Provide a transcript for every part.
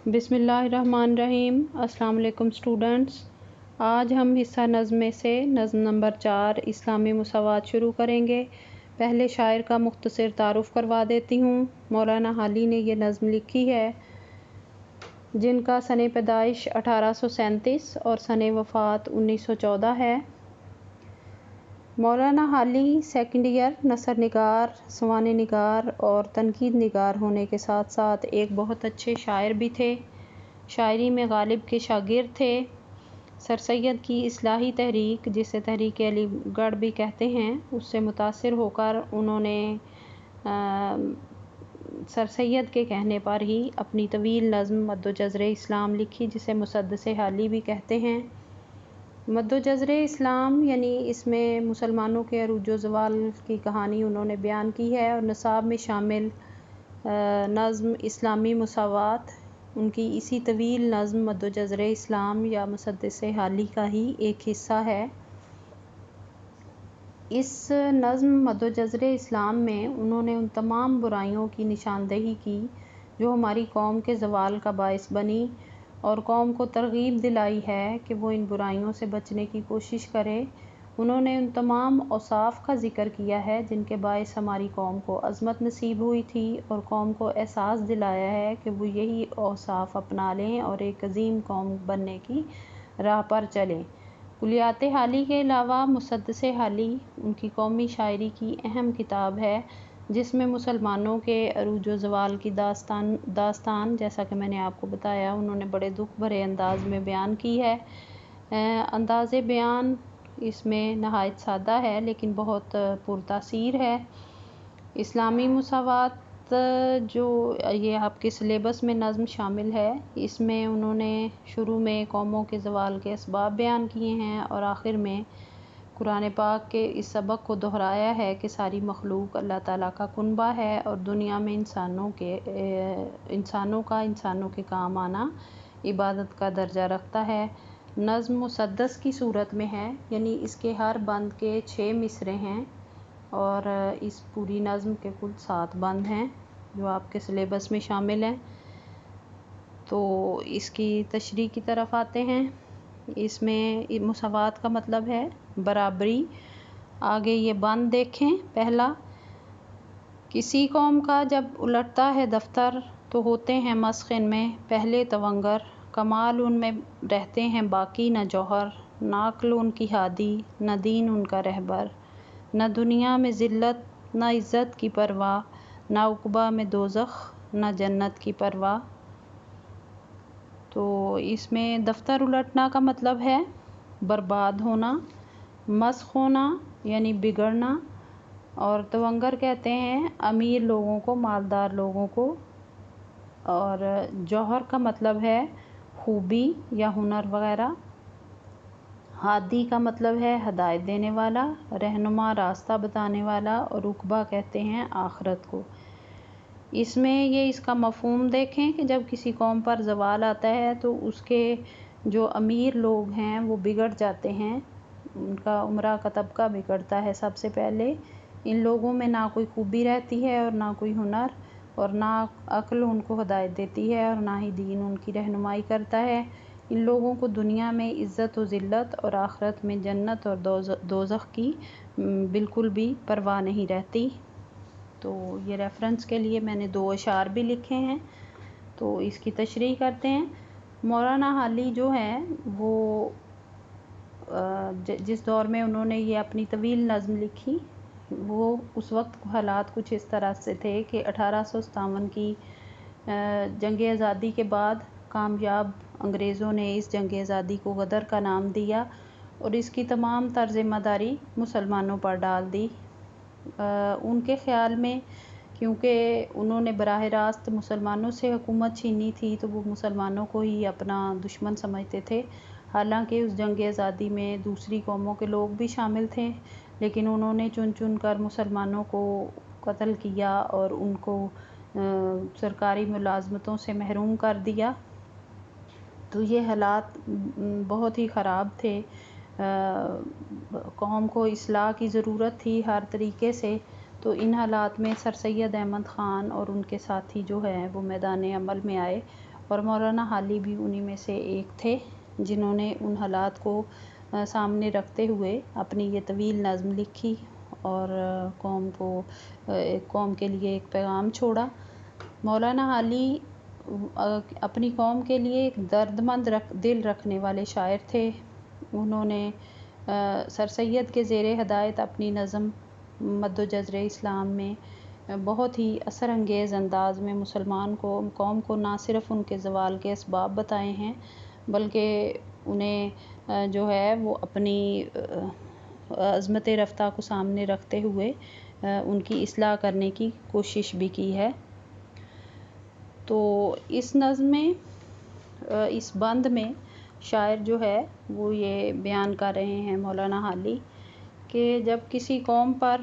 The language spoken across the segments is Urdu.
بسم اللہ الرحمن الرحیم۔ السلام علیکم اسٹوڈنٹس، آج ہم حصہ نظم میں سے نظم نمبر 4 اسلامی مساوات شروع کریں گے۔ پہلے شاعر کا مختصر تعارف کروا دیتی ہوں۔ مولانا حالی نے یہ نظم لکھی ہے، جن کا سن پیدائش 1837 اور سن وفات 1914 ہے۔ مولانا حالی سیکنڈ ایئر نثر نگار، سوانح نگار اور تنقید نگار ہونے کے ساتھ ساتھ ایک بہت اچھے شاعر بھی تھے۔ شاعری میں غالب کے شاگرد تھے۔ سر سید کی اصلاحی تحریک، جسے تحریک علی گڑھ بھی کہتے ہیں، اس سے متاثر ہو کر انہوں نے سر سید کے کہنے پر ہی اپنی طویل نظم مد و جزر اسلام لکھی، جسے مسدس حالی بھی کہتے ہیں۔ مد و جزر اسلام یعنی اس میں مسلمانوں کے عروج و زوال کی کہانی انہوں نے بیان کی ہے، اور نصاب میں شامل نظم اسلامی مساوات ان کی اسی طویل نظم مد و جزر اسلام یا مسدس حالی کا ہی ایک حصہ ہے۔ اس نظم مد و جزر اسلام میں انہوں نے ان تمام برائیوں کی نشاندہی کی جو ہماری قوم کے زوال کا باعث بنی، اور قوم کو ترغیب دلائی ہے کہ وہ ان برائیوں سے بچنے کی کوشش کرے۔ انہوں نے ان تمام اوصاف کا ذکر کیا ہے جن کے باعث ہماری قوم کو عظمت نصیب ہوئی تھی، اور قوم کو احساس دلایا ہے کہ وہ یہی اوصاف اپنا لیں اور ایک عظیم قوم بننے کی راہ پر چلیں۔ کلیات حالی کے علاوہ مسدس حالی ان کی قومی شاعری کی اہم کتاب ہے، جس میں مسلمانوں کے عروج و زوال کی داستان جیسا کہ میں نے آپ کو بتایا انہوں نے بڑے دکھ بھرے انداز میں بیان کی ہے۔ انداز بیان اس میں نہایت سادہ ہے لیکن بہت پرتاثیر ہے۔ اسلامی مساوات جو یہ آپ کے سلیبس میں نظم شامل ہے، اس میں انہوں نے شروع میں قوموں کے زوال کے اسباب بیان کیے ہیں، اور آخر میں قرآن پاک کے اس سبق کو دہرایا ہے کہ ساری مخلوق اللہ تعالیٰ کا کنبہ ہے، اور دنیا میں انسانوں کے کام آنا عبادت کا درجہ رکھتا ہے۔ نظم مسدس کی صورت میں ہے، یعنی اس کے ہر بند کے 6 مصرعے ہیں، اور اس پوری نظم کے کل 7 بند ہیں جو آپ کے سلیبس میں شامل ہیں۔ تو اس کی تشریح کی طرف آتے ہیں۔ اس میں مساوات کا مطلب ہے برابری۔ آگے یہ بند دیکھیں۔ پہلا، کسی قوم کا جب الٹتا ہے دفتر تو ہوتے ہیں مسخ ان میں پہلے توانگر، کمال ان میں رہتے ہیں باقی نہ جوہر، نہ عقل ان کی ہادی نہ دین ان کا رہبر، نہ دنیا میں ذلت نہ عزت کی پرواہ، نہ عقبیٰ میں دوزخ نہ جنت کی پرواہ۔ تو اس میں دفتر الٹنا کا مطلب ہے برباد ہونا، مسخ ہونا یعنی بگڑنا، اور توانگر کہتے ہیں امیر لوگوں کو، مالدار لوگوں کو، اور جوہر کا مطلب ہے خوبی یا ہنر وغیرہ، ہادی کا مطلب ہے ہدایت دینے والا، رہنما راستہ بتانے والا، اور عقبیٰ کہتے ہیں آخرت کو۔ اس میں یہ اس کا مفہوم دیکھیں کہ جب کسی قوم پر زوال آتا ہے تو اس کے جو امیر لوگ ہیں وہ بگڑ جاتے ہیں، ان کا امراء کا طبقہ بگڑتا ہے سب سے پہلے۔ ان لوگوں میں نہ کوئی خوبی رہتی ہے اور نہ کوئی ہنر، اور نہ عقل ان کو ہدایت دیتی ہے، اور نہ ہی دین ان کی رہنمائی کرتا ہے۔ ان لوگوں کو دنیا میں عزت و ذلت اور آخرت میں جنت اور دوزخ کی بالکل بھی پرواہ نہیں رہتی۔ تو یہ ریفرنس کے لیے میں نے 2 اشعار بھی لکھے ہیں، تو اس کی تشریح کرتے ہیں۔ مولانا حالی جو ہیں وہ جس دور میں انہوں نے یہ اپنی طویل نظم لکھی، وہ اس وقت حالات کچھ اس طرح سے تھے کہ 1857 کی جنگ آزادی کے بعد کامیاب انگریزوں نے اس جنگ آزادی کو غدر کا نام دیا، اور اس کی تمام تر ذمہ داری مسلمانوں پر ڈال دی۔ ان کے خیال میں کیونکہ انہوں نے براہ راست مسلمانوں سے حکومت چھینی تھی تو وہ مسلمانوں کو ہی اپنا دشمن سمجھتے تھے، حالانکہ اس جنگ آزادی میں دوسری قوموں کے لوگ بھی شامل تھے، لیکن انہوں نے چن چن کر مسلمانوں کو قتل کیا اور ان کو سرکاری ملازمتوں سے محروم کر دیا۔ تو یہ حالات بہت ہی خراب تھے، قوم کو اصلاح کی ضرورت تھی ہر طریقے سے۔ تو ان حالات میں سر سید احمد خان اور ان کے ساتھی جو ہیں وہ میدان عمل میں آئے، اور مولانا حالی بھی انہی میں سے ایک تھے جنہوں نے ان حالات کو سامنے رکھتے ہوئے اپنی یہ طویل نظم لکھی اور قوم کے لیے ایک پیغام چھوڑا۔ مولانا حالی اپنی قوم کے لیے ایک دردمند دل رکھنے والے شاعر تھے۔ انہوں نے سر سید کے زیر ہدایت اپنی نظم مد و جزر اسلام میں بہت ہی اثر انگیز انداز میں مسلمان قوم کو نہ صرف ان کے زوال کے اسباب بتائے ہیں بلکہ انہیں جو ہے وہ اپنی عظمت رفتہ کو سامنے رکھتے ہوئے ان کی اصلاح کرنے کی کوشش بھی کی ہے۔ تو اس نظم میں اس بند میں شاعر جو ہے وہ یہ بیان کر رہے ہیں مولانا حالی کہ جب کسی قوم پر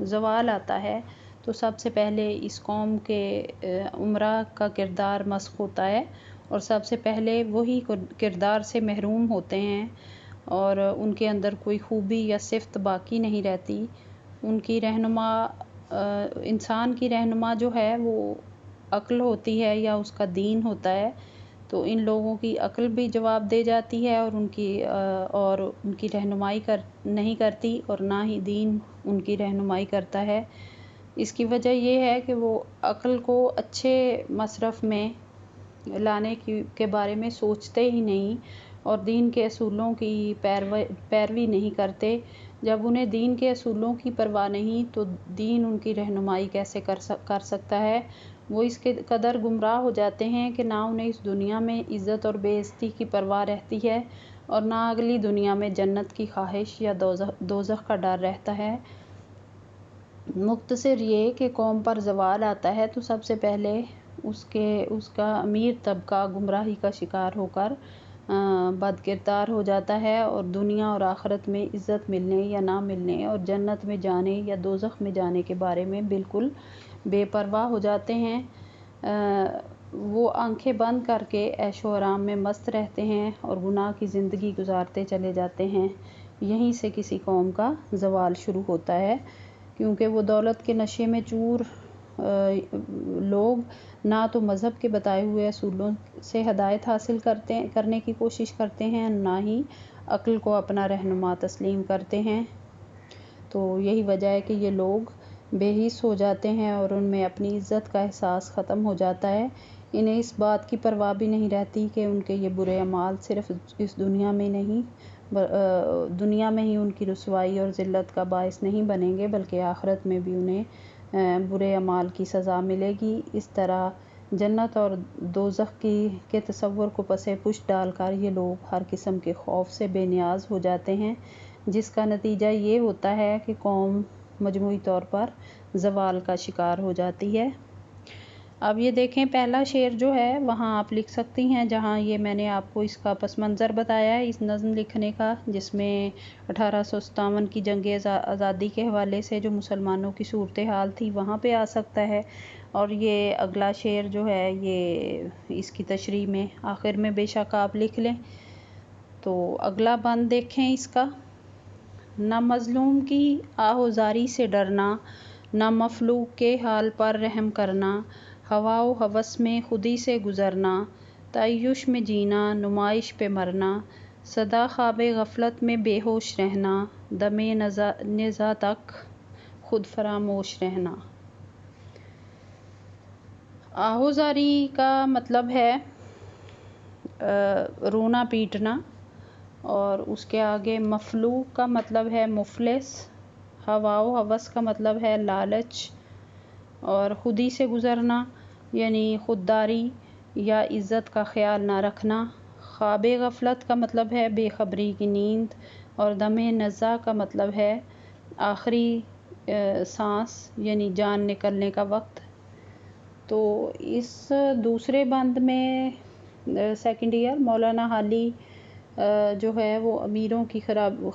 زوال آتا ہے تو سب سے پہلے اس قوم کے امراء کا کردار مسخ ہوتا ہے اور سب سے پہلے وہی کردار سے محروم ہوتے ہیں اور ان کے اندر کوئی خوبی یا صفت باقی نہیں رہتی۔ ان کی رہنما انسان کی رہنما جو ہے وہ عقل ہوتی ہے یا اس کا دین ہوتا ہے، تو ان لوگوں کی عقل بھی جواب دے جاتی ہے اور ان کی رہنمائی نہیں کرتی اور نہ ہی دین ان کی رہنمائی کرتا ہے۔ اس کی وجہ یہ ہے کہ وہ عقل کو اچھے مصرف میں لانے کے بارے میں سوچتے ہی نہیں اور دین کے اصولوں کی پیروی نہیں کرتے۔ جب انہیں دین کے اصولوں کی پرواہ نہیں تو دین ان کی رہنمائی کیسے کر سکتا ہے؟ وہ اس کے قدر گمراہ ہو جاتے ہیں کہ نہ انہیں اس دنیا میں عزت اور بے عزتی کی پرواہ رہتی ہے اور نہ اگلی دنیا میں جنت کی خواہش یا دوزخ کا ڈر رہتا ہے۔ مختصر یہ کہ قوم پر زوال آتا ہے تو سب سے پہلے اس کا امیر طبقہ گمراہی کا شکار ہو کر بد کردار ہو جاتا ہے اور دنیا اور آخرت میں عزت ملنے یا نہ ملنے اور جنت میں جانے یا دوزخ میں جانے کے بارے میں بالکل بے پرواہ ہو جاتے ہیں۔ وہ آنکھیں بند کر کے عیش و آرام میں مست رہتے ہیں اور گناہ کی زندگی گزارتے چلے جاتے ہیں۔ یہیں سے کسی قوم کا زوال شروع ہوتا ہے کیونکہ وہ دولت کے نشے میں چور لوگ نہ تو مذہب کے بتائے ہوئے اصولوں سے ہدایت حاصل کرنے کی کوشش کرتے ہیں نہ ہی عقل کو اپنا رہنما تسلیم کرتے ہیں۔ تو یہی وجہ ہے کہ یہ لوگ بے حس ہو جاتے ہیں اور ان میں اپنی عزت کا احساس ختم ہو جاتا ہے۔ انہیں اس بات کی پرواہ بھی نہیں رہتی کہ ان کے یہ برے اعمال صرف اس دنیا میں ہی ان کی رسوائی اور ذلت کا باعث نہیں بنیں گے بلکہ آخرت میں بھی انہیں برے اعمال کی سزا ملے گی۔ اس طرح جنت اور دوزخ کے تصور کو پس پشت ڈال کر یہ لوگ ہر قسم کے خوف سے بے نیاز ہو جاتے ہیں جس کا نتیجہ یہ ہوتا ہے کہ قوم مجموعی طور پر زوال کا شکار ہو جاتی ہے۔ اب یہ دیکھیں پہلا شعر جو ہے وہاں آپ لکھ سکتی ہیں جہاں یہ میں نے آپ کو اس کا پس منظر بتایا ہے اس نظم لکھنے کا، جس میں 1857 کی جنگ آزادی کے حوالے سے جو مسلمانوں کی صورتحال تھی وہاں پہ آ سکتا ہے، اور یہ اگلا شعر جو ہے یہ اس کی تشریح میں آخر میں بے شک آپ لکھ لیں۔ تو اگلا بند دیکھیں اس کا: نہ مظلوم کی آہوزاری سے ڈرنا، نہ مفلوک کے حال پر رحم کرنا، ہوا و ہوس میں خودی سے گزرنا، تعیش میں جینا نمائش پہ مرنا، سدا خواب غفلت میں بے ہوش رہنا، دم نیزہ تک خود فراموش رہنا۔ آہوزاری کا مطلب ہے رونا پیٹنا، اور اس کے آگے مفلوک کا مطلب ہے مفلس، ہوا و ہوس کا مطلب ہے لالچ، اور خودی سے گزرنا یعنی خودداری یا عزت کا خیال نہ رکھنا، خواب غفلت کا مطلب ہے بے خبری کی نیند، اور دم نیزہ کا مطلب ہے آخری سانس یعنی جان نکلنے کا وقت۔ تو اس دوسرے بند میں سیکنڈ ایئر مولانا حالی جو ہے وہ امیروں کی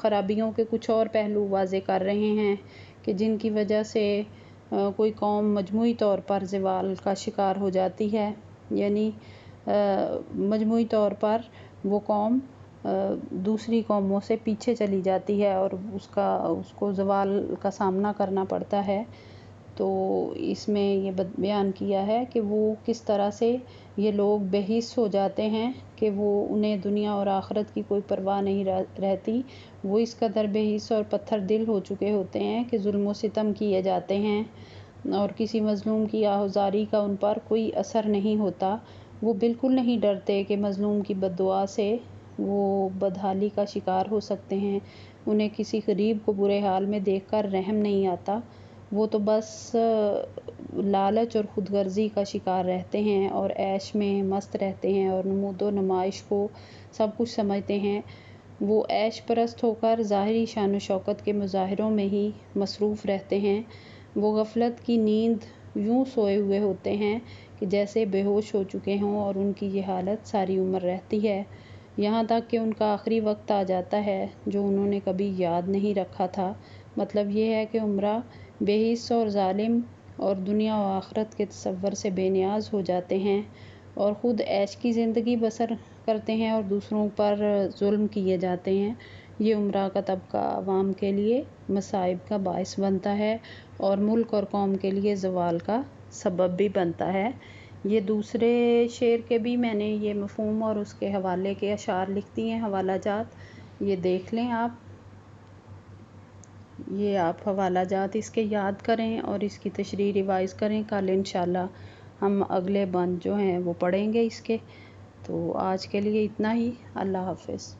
خرابیوں کے کچھ اور پہلو واضح کر رہے ہیں کہ جن کی وجہ سے کوئی قوم مجموعی طور پر زوال کا شکار ہو جاتی ہے، یعنی مجموعی طور پر وہ قوم دوسری قوموں سے پیچھے چلی جاتی ہے اور اس کو زوال کا سامنا کرنا پڑتا ہے۔ تو اس میں یہ بیان کیا ہے کہ وہ کس طرح سے یہ لوگ بے حس ہو جاتے ہیں کہ وہ انہیں دنیا اور آخرت کی کوئی پرواہ نہیں رہتی. وہ اس قدر بے حس اور پتھر دل ہو چکے ہوتے ہیں کہ ظلم و ستم کیے جاتے ہیں اور کسی مظلوم کی آہوزاری کا ان پر کوئی اثر نہیں ہوتا. وہ بالکل نہیں ڈرتے کہ مظلوم کی بد دعا سے وہ بدحالی کا شکار ہو سکتے ہیں. انہیں کسی غریب کو برے حال میں دیکھ کر رحم نہیں آتا. وہ تو بس لالچ اور خود غرضی کا شکار رہتے ہیں اور عیش میں مست رہتے ہیں اور نمود و نمائش کو سب کچھ سمجھتے ہیں. وہ عیش پرست ہو کر ظاہری شان و شوکت کے مظاہروں میں ہی مصروف رہتے ہیں. وہ غفلت کی نیند یوں سوئے ہوئے ہوتے ہیں کہ جیسے بے ہوش ہو چکے ہوں اور ان کی یہ حالت ساری عمر رہتی ہے، یہاں تک کہ ان کا آخری وقت آ جاتا ہے جو انہوں نے کبھی یاد نہیں رکھا تھا. مطلب یہ ہے کہ عمرہ بے حس اور ظالم اور دنیا و آخرت کے تصور سے بے نیاز ہو جاتے ہیں اور خود عیش کی زندگی بسر کرتے ہیں اور دوسروں پر ظلم کیے جاتے ہیں. یہ عمرہ کا طبقہ عوام کے لیے مصائب کا باعث بنتا ہے اور ملک اور قوم کے لیے زوال کا سبب بھی بنتا ہے. یہ دوسرے شعر کے بھی میں نے یہ مفہوم اور اس کے حوالے کے اشعار لکھ دیے ہیں، حوالہ جات. یہ دیکھ لیں آپ، یہ آپ حوالہ جات اس کے یاد کریں اور اس کی تشریح ریوائز کریں. کل انشاءاللہ ہم اگلے بند جو ہیں وہ پڑھیں گے اس کے. تو آج کے لیے اتنا ہی. اللہ حافظ.